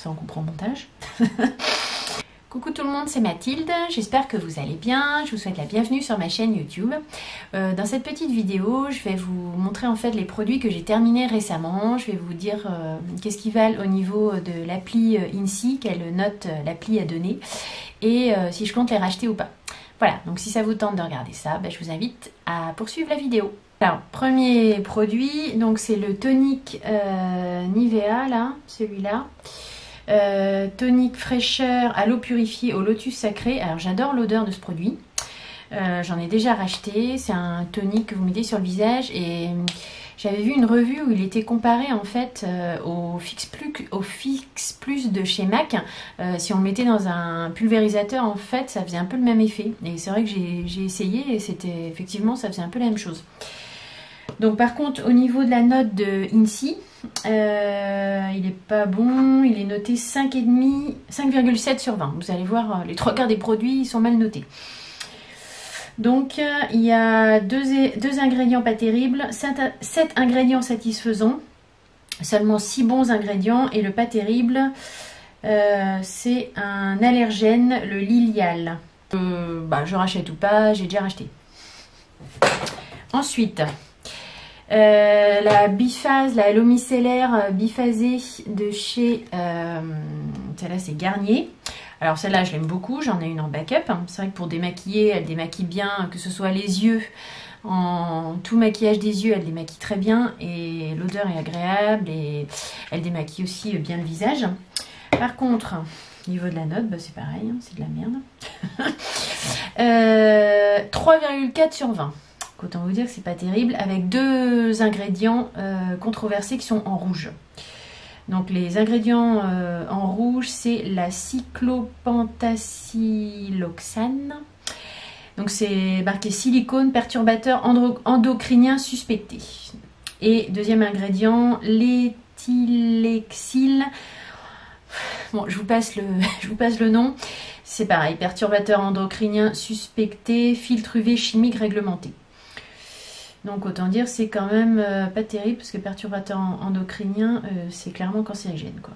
ça on comprend au montage. Coucou tout le monde, c'est Mathilde, j'espère que vous allez bien, je vous souhaite la bienvenue sur ma chaîne YouTube. Dans cette petite vidéo, je vais vous montrer en fait les produits que j'ai terminés récemment. Je vais vous dire qu'est-ce qu'ils valent au niveau de l'appli INSEE, quelle note l'appli a donné, et si je compte les racheter ou pas. Voilà, donc si ça vous tente de regarder ça, je vous invite à poursuivre la vidéo. Alors, premier produit, donc c'est le tonique Nivea, là, celui-là. Tonique fraîcheur à l'eau purifiée au lotus sacré. Alors j'adore l'odeur de ce produit, j'en ai déjà racheté. C'est un tonique que vous mettez sur le visage et j'avais vu une revue où il était comparé en fait au Fix Plus de chez MAC. Si on le mettait dans un pulvérisateur, en fait ça faisait un peu le même effet, et c'est vrai que j'ai essayé et c'était effectivement, ça faisait un peu la même chose. Donc par contre au niveau de la note de INSEE, il est pas bon, il est noté 5,7 sur 20. Vous allez voir, les trois quarts des produits ils sont mal notés. Donc il y a deux ingrédients pas terribles, 7 ingrédients satisfaisants, seulement 6 bons ingrédients, et le pas terrible c'est un allergène, le Lilial. Je rachète ou pas, j'ai déjà racheté. Ensuite, la biphase, la micellaire biphasée de chez, celle-là c'est Garnier. Alors celle-là je l'aime beaucoup, j'en ai une en backup. C'est vrai que pour démaquiller, elle démaquille bien, que ce soit les yeux, en tout maquillage des yeux, elle démaquille très bien et l'odeur est agréable et elle démaquille aussi bien le visage. Par contre, au niveau de la note, c'est pareil, c'est de la merde. 3,4 sur 20. Autant vous dire que c'est pas terrible, avec deux ingrédients controversés qui sont en rouge. Donc les ingrédients en rouge, c'est la cyclopentasiloxane. Donc c'est marqué silicone perturbateur endocrinien suspecté. Et deuxième ingrédient, l'éthylexyl. Bon, je vous passe le nom. C'est pareil, perturbateur endocrinien suspecté, filtre UV chimique réglementé. Donc autant dire c'est quand même pas terrible, parce que perturbateur endocrinien c'est clairement cancérigène quoi.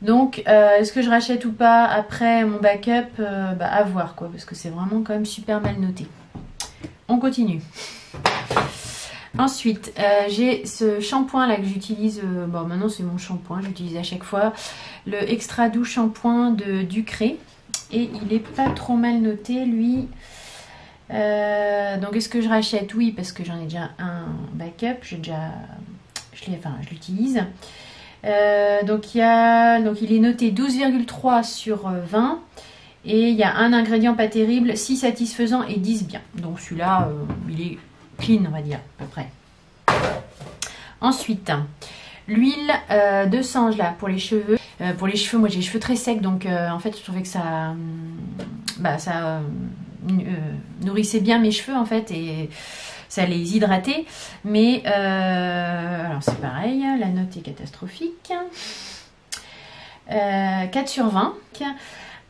Donc est-ce que je rachète ou pas après mon backup, à voir quoi, parce que c'est vraiment quand même super mal noté. On continue. Ensuite j'ai ce shampoing là que j'utilise, maintenant c'est mon shampoing, j'utilise à chaque fois, le extra doux shampoing de Ducré, et il est pas trop mal noté lui. Donc est-ce que je rachète? Oui, parce que j'en ai déjà un backup, je l'utilise. Donc il est noté 12,3 sur 20, et il y a un ingrédient pas terrible, 6 satisfaisants et 10 bien. Donc celui-là il est clean, on va dire à peu près. Ensuite l'huile de sange là pour les cheveux. Pour les cheveux, moi j'ai les cheveux très secs, donc en fait je trouvais que ça nourrissait bien mes cheveux en fait, et ça les hydratait. Mais alors c'est pareil, la note est catastrophique. 4 sur 20.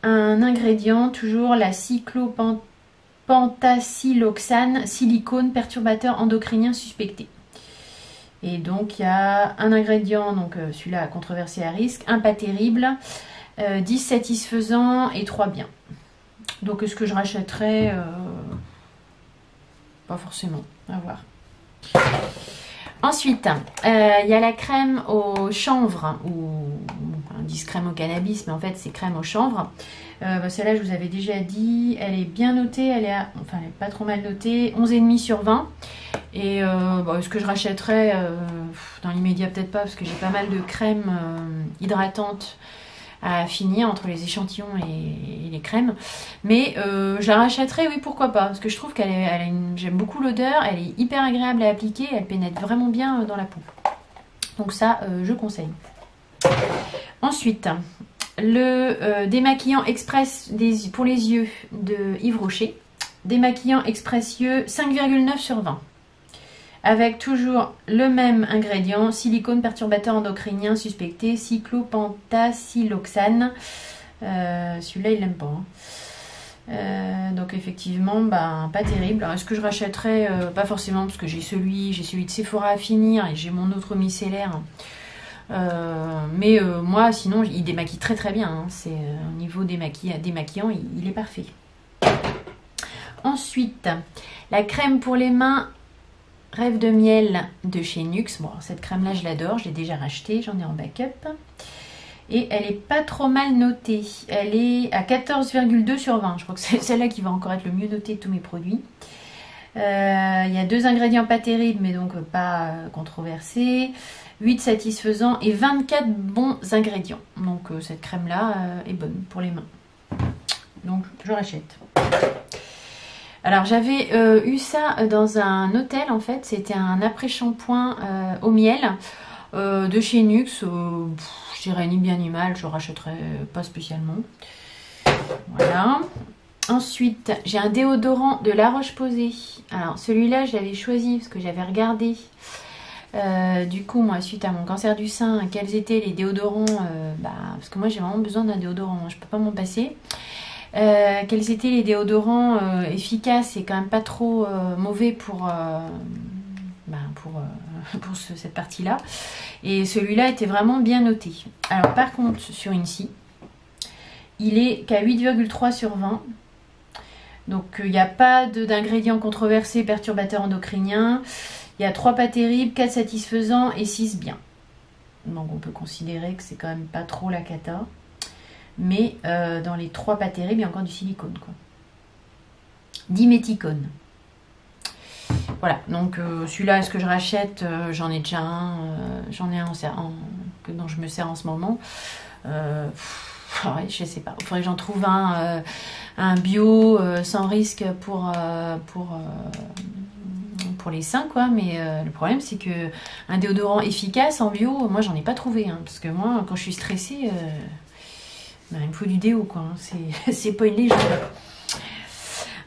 Un ingrédient, toujours la cyclopentasiloxane, silicone perturbateur endocrinien suspecté. Et donc il y a un ingrédient, donc celui-là controversé à risque, un pas terrible, 10 satisfaisants et 3 bien. Donc est-ce que je rachèterais? Pas forcément, à voir. Ensuite, il y a la crème au chanvre, ou on dit crème au cannabis, mais en fait c'est crème au chanvre. Celle-là je vous avais déjà dit, elle est bien notée, elle est pas trop mal notée, 11,5 sur 20. Et est-ce que je rachèterais dans l'immédiat? Peut-être pas, parce que j'ai pas mal de crèmes hydratantes à finir entre les échantillons et les crèmes, mais je la rachèterai, oui, pourquoi pas, parce que je trouve j'aime beaucoup l'odeur, elle est hyper agréable à appliquer, elle pénètre vraiment bien dans la peau, donc ça je conseille. Ensuite le démaquillant express pour les yeux de Yves Rocher, démaquillant express yeux, 5,9 sur 20. Avec toujours le même ingrédient, silicone perturbateur endocrinien suspecté, cyclopentasiloxane. Celui-là, il l'aime pas. Donc effectivement, pas terrible. Est-ce que je rachèterais? Pas forcément, parce que j'ai celui de Sephora à finir et j'ai mon autre micellaire Mais moi, sinon, il démaquille très très bien. Hein. C'est au niveau démaquillant, il est parfait. Ensuite, la crème pour les mains Rêve de miel de chez Nuxe. Bon, cette crème-là, je l'adore. Je l'ai déjà rachetée. J'en ai en backup. Et elle est pas trop mal notée. Elle est à 14,2 sur 20. Je crois que c'est celle-là qui va encore être le mieux notée de tous mes produits. Il y a 2 ingrédients pas terribles, mais donc pas controversés. 8 satisfaisants et 24 bons ingrédients. Donc cette crème-là est bonne pour les mains. Donc je rachète. Alors j'avais eu ça dans un hôtel en fait. C'était un après-shampoing au miel de chez Nuxe. Je dirais ni bien ni mal, je rachèterai pas spécialement. Voilà. Ensuite, j'ai un déodorant de La Roche-Posay. Alors celui-là, je l'avais choisi parce que j'avais regardé. Du coup, moi, suite à mon cancer du sein, quels étaient les déodorants parce que moi, j'ai vraiment besoin d'un déodorant. Je peux pas m'en passer. Quels étaient les déodorants efficaces et quand même pas trop mauvais pour cette partie-là. Et celui-là était vraiment bien noté. Alors par contre, sur INSI, il est qu'à 8,3 sur 20. Donc il n'y a pas d'ingrédients controversés, perturbateurs endocriniens. Il y a 3 pas terribles, 4 satisfaisants et 6 bien. Donc on peut considérer que c'est quand même pas trop la cata. Mais dans les 3 pas terribles, il y a encore du silicone, quoi. Diméthicone. Voilà, donc celui-là, est-ce que je rachète? J'en ai déjà un. J'en ai un dont je me sers en ce moment. Ouais, je sais pas. Il faudrait que j'en trouve un bio sans risque pour les seins, quoi. Mais le problème, c'est que un déodorant efficace en bio, moi, j'en ai pas trouvé. Hein, parce que moi, quand je suis stressée... il me faut du déo, quoi. Hein. C'est pas une légende.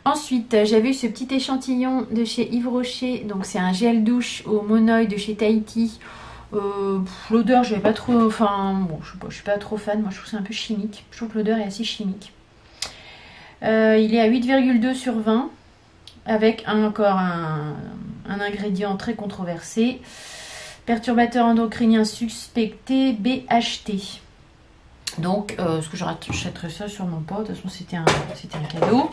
Ensuite, j'avais eu ce petit échantillon de chez Yves Rocher. Donc, c'est un gel douche au monoï de chez Tahiti. L'odeur, je vais pas trop... Enfin, bon, je sais pas, je suis pas trop fan. Moi, je trouve que c'est un peu chimique. Je trouve que l'odeur est assez chimique. Il est à 8,2 sur 20. Avec encore un ingrédient très controversé. Perturbateur endocrinien suspecté, BHT. Donc, ce que je rachèterais ça sûrement pas. De toute façon, c'était un cadeau.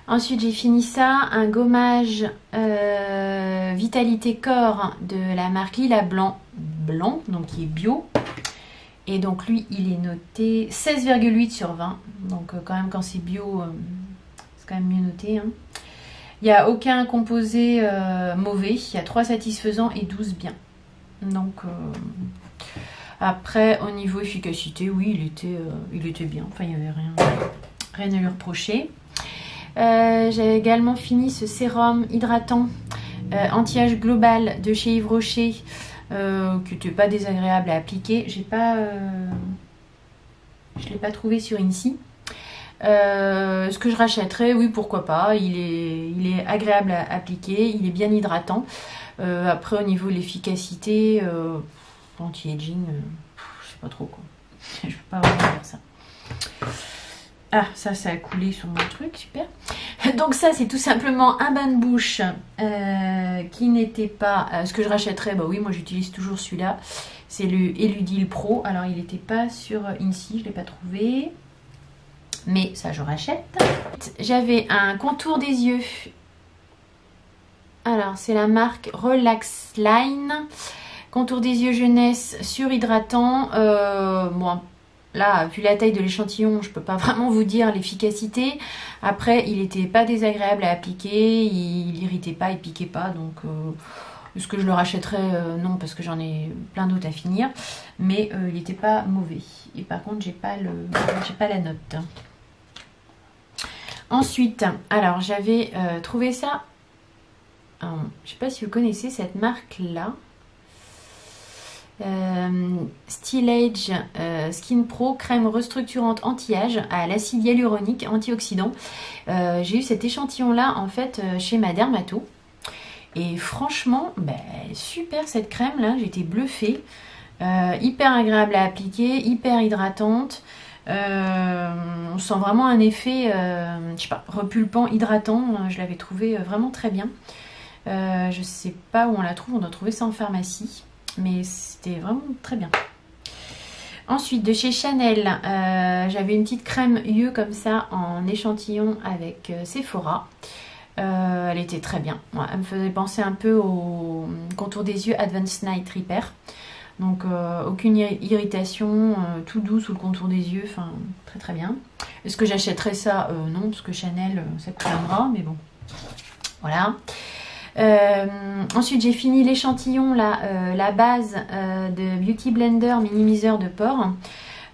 Ensuite, j'ai fini ça. Un gommage Vitalité Corps de la marque Lila Blanc, donc qui est bio. Et donc, lui, il est noté 16,8 sur 20. Donc, quand même, quand c'est bio, c'est quand même mieux noté. Hein. Il n'y a aucun composé mauvais. Il y a 3 satisfaisants et 12 bien. Donc... Après, au niveau efficacité, oui, il était bien. Enfin, il n'y avait rien à lui reprocher. J'ai également fini ce sérum hydratant anti-âge global de chez Yves Rocher, qui n'était pas désagréable à appliquer. Je ne l'ai pas trouvé sur INSI. Ce que je rachèterais, oui, pourquoi pas. Il est agréable à appliquer, il est bien hydratant. Après, au niveau de l'efficacité... anti-aging, je sais pas trop quoi. Je vais pas vraiment faire ça. Ah, ça a coulé sur mon truc, super. Donc ça, c'est tout simplement un bain de bouche qui n'était pas... ce que je rachèterais, bah oui, moi j'utilise toujours celui-là. C'est le Eludil Pro. Alors, il n'était pas sur INSI, je ne l'ai pas trouvé. Mais ça, je rachète. J'avais un contour des yeux. Alors, c'est la marque Relax Line. Contour des yeux jeunesse surhydratant. Bon, là, vu la taille de l'échantillon, je peux pas vraiment vous dire l'efficacité. Après, il était pas désagréable à appliquer, il irritait pas, il piquait pas. Donc, est-ce que je le rachèterais? Non, parce que j'en ai plein d'autres à finir. Mais il n'était pas mauvais. Et par contre, j'ai pas la note. Ensuite, alors j'avais trouvé ça. Je sais pas si vous connaissez cette marque-là. Stylage Skin Pro crème restructurante anti-âge à l'acide hyaluronique antioxydant. J'ai eu cet échantillon là en fait chez ma dermato et franchement super cette crème là, j'étais bluffée. Hyper agréable à appliquer, hyper hydratante. On sent vraiment un effet je sais pas, repulpant, hydratant. Je l'avais trouvé vraiment très bien. Je sais pas où on la trouve, on doit trouver ça en pharmacie. mais c'était vraiment très bien. Ensuite, de chez Chanel, j'avais une petite crème yeux comme ça en échantillon avec Sephora. Elle était très bien. Ouais, elle me faisait penser un peu au contour des yeux Advanced Night Repair. Donc aucune irritation, tout doux sous le contour des yeux, enfin très très bien. Est-ce que j'achèterais ça? Non, parce que Chanel, ça coûte un bras, mais bon. Voilà. Ensuite j'ai fini l'échantillon là, la base de Beauty Blender minimiseur de pores.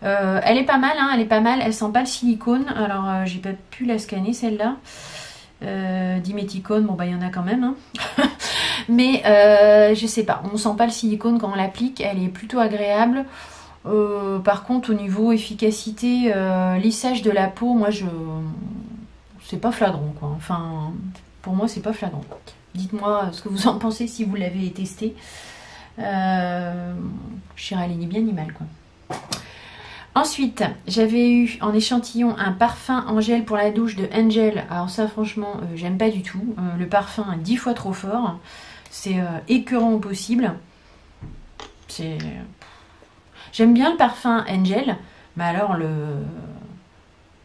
Elle est pas mal, hein, elle est pas mal, elle sent pas le silicone. Alors j'ai pas pu la scanner celle-là. Diméticone, bon bah il y en a quand même, hein. Mais je sais pas, on sent pas le silicone quand on l'applique, elle est plutôt agréable. Par contre au niveau efficacité, lissage de la peau, moi c'est pas flagrant quoi. Enfin pour moi c'est pas flagrant. Dites-moi ce que vous en pensez si vous l'avez testé. Je dirais ni bien ni mal quoi. Ensuite, j'avais eu en échantillon un parfum en gel pour la douche de Angel. Alors ça franchement, j'aime pas du tout. Le parfum est 10 fois trop fort. C'est écœurant au possible. J'aime bien le parfum Angel, mais alors le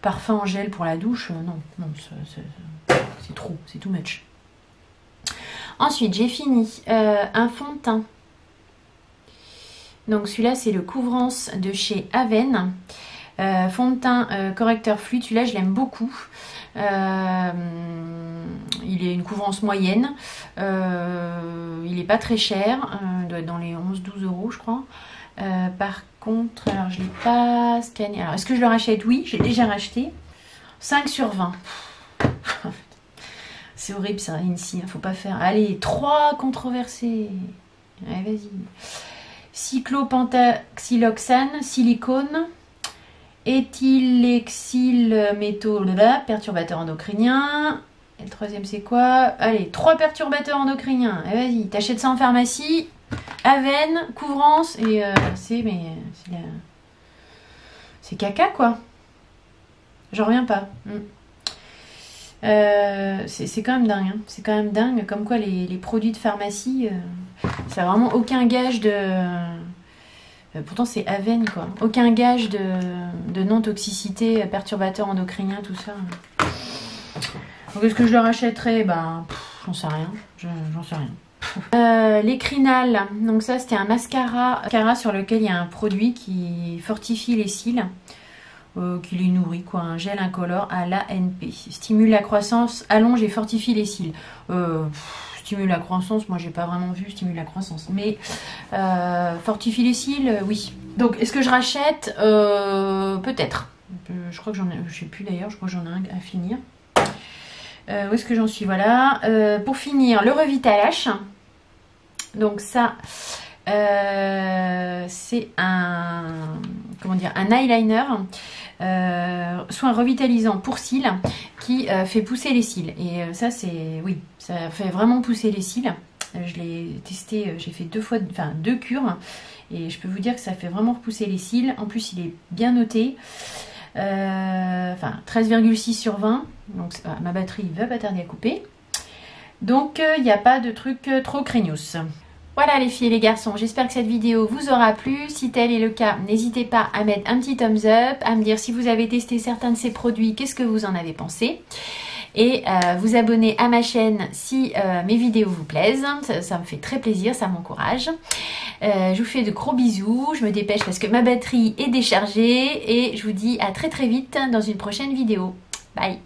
parfum en gel pour la douche, non, c'est trop, c'est too much. Ensuite, j'ai fini un fond de teint. Donc celui-là, c'est le Couvrance de chez Aven. Fond de teint correcteur fluide, celui-là, je l'aime beaucoup. Il est une couvrance moyenne. Il n'est pas très cher. Il doit être dans les 11-12 € je crois. Par contre, alors je ne l'ai pas scanné. Alors est-ce que je le rachète? Oui, j'ai déjà racheté. 5 sur 20. C'est horrible ça, ici. Faut pas faire. Allez, 3 controversés. Allez, vas-y. Cyclopentaxyloxane, silicone, éthylexylmétaux, perturbateur endocrinien. Et le troisième c'est quoi? Allez, 3 perturbateurs endocriniens. Et vas-y, t'achètes ça en pharmacie. Aven, couvrance et c'est caca quoi. J'en reviens pas. C'est quand même dingue, hein. C'est quand même dingue comme quoi les produits de pharmacie, ça n'a vraiment aucun gage de... pourtant c'est Aven quoi. Aucun gage de non-toxicité, perturbateur endocrinien, tout ça. Donc est-ce que je le rachèterais? Ben, j'en sais rien. J'en sais rien. Les Crinal, donc ça c'était un mascara sur lequel il y a un produit qui fortifie les cils. Qui les nourrit quoi, un gel incolore à l'ANP. Stimule la croissance, allonge et fortifie les cils. Stimule la croissance, moi j'ai pas vraiment vu stimule la croissance, mais fortifie les cils, oui. Donc est-ce que je rachète? Peut-être. Je crois que j'en ai, je sais plus d'ailleurs, je crois que j'en ai un à finir. Où est-ce que j'en suis? Voilà. Pour finir, le Revitalash. Donc ça, c'est un, comment dire, un eyeliner soin revitalisant pour cils qui fait pousser les cils. Et ça c'est, oui, ça fait vraiment pousser les cils. Je l'ai testé, j'ai fait 2 cures et je peux vous dire que ça fait vraiment repousser les cils. En plus il est bien noté. 13,6 sur 20. Donc ma batterie va pas tarder à couper. Donc il n'y a pas de truc trop craignos. Voilà les filles et les garçons, j'espère que cette vidéo vous aura plu. Si tel est le cas, n'hésitez pas à mettre un petit thumbs up, à me dire si vous avez testé certains de ces produits, qu'est-ce que vous en avez pensé. Et vous abonner à ma chaîne si mes vidéos vous plaisent, ça me fait très plaisir, ça m'encourage. Je vous fais de gros bisous, je me dépêche parce que ma batterie est déchargée et je vous dis à très très vite dans une prochaine vidéo. Bye!